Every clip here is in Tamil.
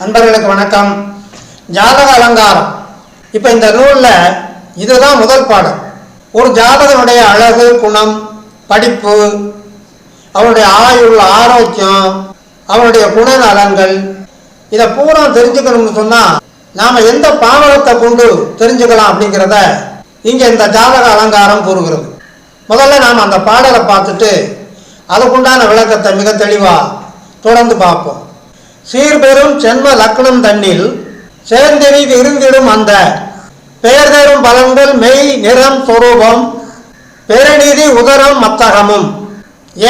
அன்பர்களுக்கு வணக்கம். ஜாதக அலங்காரம். இப்போ இந்த நூலில் இதுதான் முதல் பாடம். ஒரு ஜாதகனுடைய அழகு, குணம், படிப்பு, அவனுடைய ஆயுள், ஆரோக்கியம், அவனுடைய குணநலன்கள், இதை பூரா தெரிஞ்சுக்கணும்னு சொன்னால் நாம் எந்த பாவகத்தை கொண்டு தெரிஞ்சுக்கலாம் அப்படிங்கிறத இங்கே இந்த ஜாதக அலங்காரம் கூறுகிறது. முதல்ல நாம் அந்த பாடலை பார்த்துட்டு அதுக்குண்டான விளக்கத்தை மிக தெளிவாக தொடர்ந்து பார்ப்போம். சீர்பெரும் சென்ம லக்னம் தன்னில் சேர்ந்தெறி இருந்திடும் அந்த பெயர் தரும் பலன்கள் மெய் நிறம் சொரூபம் பெருநிதி உதரம் மத்தகமும்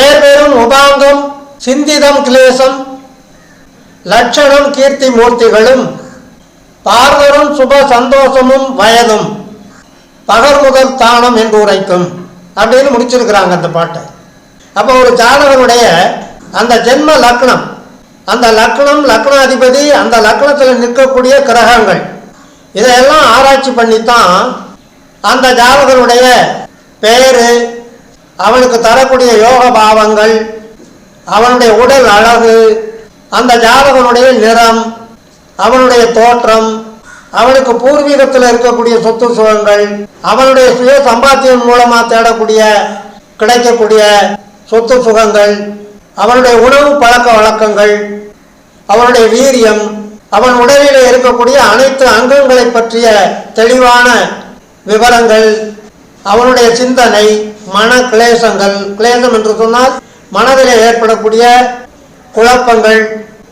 ஏர்பெரும் உபாங்கம் சிந்திதம் கிளேசம் லட்சணம் கீர்த்தி மூர்த்திகளும் பார்வரும் சுப சந்தோஷமும் வயதும் பகர்முதல் தானம் என்று உரைக்கும் அப்படின்னு முடிச்சிருக்கிறாங்க அந்த பாட்டை. அப்போ ஒரு ஜாதகனுடைய அந்த ஜென்ம லக்னம், அந்த லக்னம், லக்னாதிபதி, அந்த லக்னத்தில் நிற்கக்கூடிய கிரகங்கள், இதையெல்லாம் ஆராய்ச்சி பண்ணித்தான் அந்த ஜாதகனுடைய பெயர், அவனுக்கு தரக்கூடிய யோக பாவங்கள், அவனுடைய உடல் அழகு, அந்த ஜாதகனுடைய நிறம், அவனுடைய தோற்றம், அவனுக்கு பூர்வீகத்தில் இருக்கக்கூடிய சொத்து சுகங்கள், அவனுடைய சுய சம்பாத்தியம் மூலமாக தேடக்கூடிய கிடைக்கக்கூடிய சொத்து சுகங்கள், அவனுடைய உணவு பழக்க வழக்கங்கள், அவனுடைய வீரியம், அவன் உடலில் இருக்கக்கூடிய அனைத்து அங்கங்களை பற்றிய தெளிவான விவரங்கள், அவனுடைய சிந்தனை, மன கிளேசங்கள், கிளேசம் என்று சொன்னால் மனதில் ஏற்படக்கூடிய குழப்பங்கள்,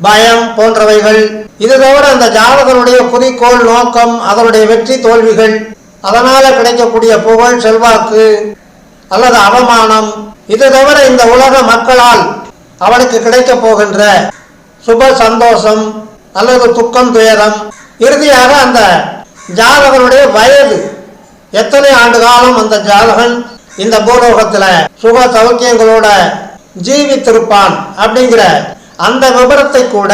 பயம் போன்றவைகள். இது தவிர அந்த ஜாதகனுடைய குறிக்கோள், நோக்கம், அதனுடைய வெற்றி தோல்விகள், அதனால் கிடைக்கக்கூடிய புகழ், செல்வாக்கு அல்லது அவமானம், இது தவிர இந்த உலக மக்களால் அவனுக்கு கிடைக்க போகின்ற சுப சந்தோஷம் அல்லது துக்கம், துயரம், இறுதியாக அந்த ஜாதகனுடைய வயது, எத்தனை ஆண்டு காலம் அந்த ஜாதகன் இந்த பூலோகத்தில் சுக சௌக்கியங்களோட ஜீவித்திருப்பான் அப்படிங்கிற அந்த விபரத்தை கூட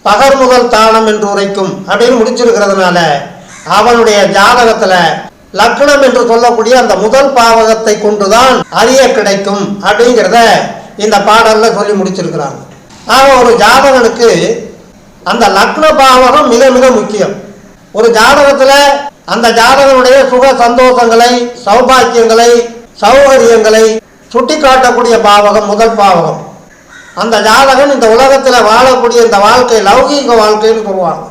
பகர்முதல் தானம் என்று உரைக்கும் அப்படின்னு முடிச்சிருக்கிறதுனால அவனுடைய ஜாதகத்தில் லக்னம் என்று சொல்லக்கூடிய அந்த முதல் பாவகத்தை கொண்டுதான் அறிய கிடைக்கும் அப்படிங்கிறத இந்த பாடல்ல சொல்லி முடிச்சிருக்கிறாங்க. ஆக ஒரு ஜாதகனுக்கு அந்த லக்ன பாவகம் மிக மிக முக்கியம். ஒரு ஜாதகத்தில் அந்த ஜாதகனுடைய சுக சந்தோஷங்களை, சௌபாக்கியங்களை, சௌகரியங்களை சுட்டி காட்டக்கூடிய பாவகம் முதல் பாவகம். அந்த ஜாதகன் இந்த உலகத்தில் வாழக்கூடிய இந்த வாழ்க்கை லௌகீக வாழ்க்கைன்னு சொல்லுவாங்க.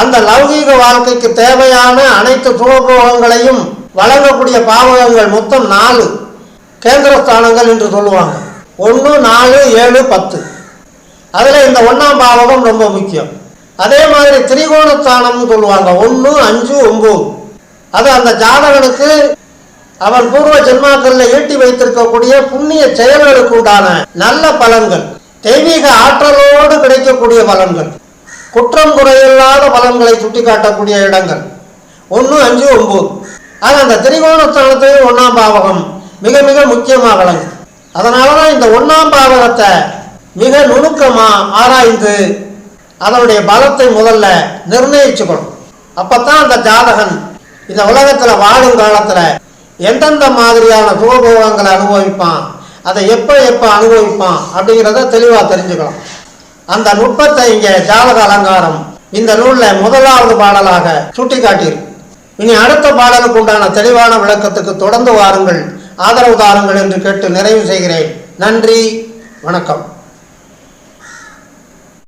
அந்த லௌகீக வாழ்க்கைக்கு தேவையான அனைத்து சுகபோகங்களையும் வழங்கக்கூடிய பாவகங்கள் மொத்தம் 4 கேந்திரஸ்தானங்கள் என்று சொல்லுவாங்க. 1, 4, 7, 10. அதில் இந்த 1ஆம் பாவகம் ரொம்ப முக்கியம். அதே மாதிரி திரிகோணஸ்தானம்னு சொல்லுவாங்க. 1, 5, 9. அது அந்த ஜாதகனுக்கு அவன் பூர்வ ஜென்மாக்களில் ஈட்டி வைத்திருக்கக்கூடிய புண்ணிய செயல்களுக்கு உண்டான நல்ல பலன்கள், தெய்வீக ஆற்றலோடு கிடைக்கக்கூடிய பலன்கள், குற்றம் குறையில்லாத பலன்களை சுட்டி காட்டக்கூடிய இடங்கள் 1, 5, 9. ஆக அந்த திரிகோணஸ்தானத்தையும் 1ஆம் பாவகம் மிக மிக முக்கியமாக விளங்கும். அதனால தான் இந்த 1ஆம் பாவகத்தை மிக நுணுக்கமாக ஆராய்ந்து அதனுடைய பலத்தை முதல்ல நிர்ணயிச்சுக்கணும். அப்பத்தான் அந்த ஜாதகன் இந்த உலகத்தில் வாழும் காலத்தில் எந்தெந்த மாதிரியான சுகபோகங்களை அனுபவிப்பான், அதை எப்போ அனுபவிப்பான் அப்படிங்கிறத தெளிவாக தெரிஞ்சுக்கலாம். அந்த நுட்பத்தை இங்கே ஜாதக அலங்காரம் இந்த நூலில் முதலாவது பாடலாக சுட்டி காட்டியிருக்கு. இனி அடுத்த பாடலுக்கு உண்டான தெளிவான விளக்கத்துக்கு தொடர்ந்து வாருங்கள், ஆதரவு தாருங்கள் என்று கேட்டு நிறைவு செய்கிறேன். நன்றி, வணக்கம்.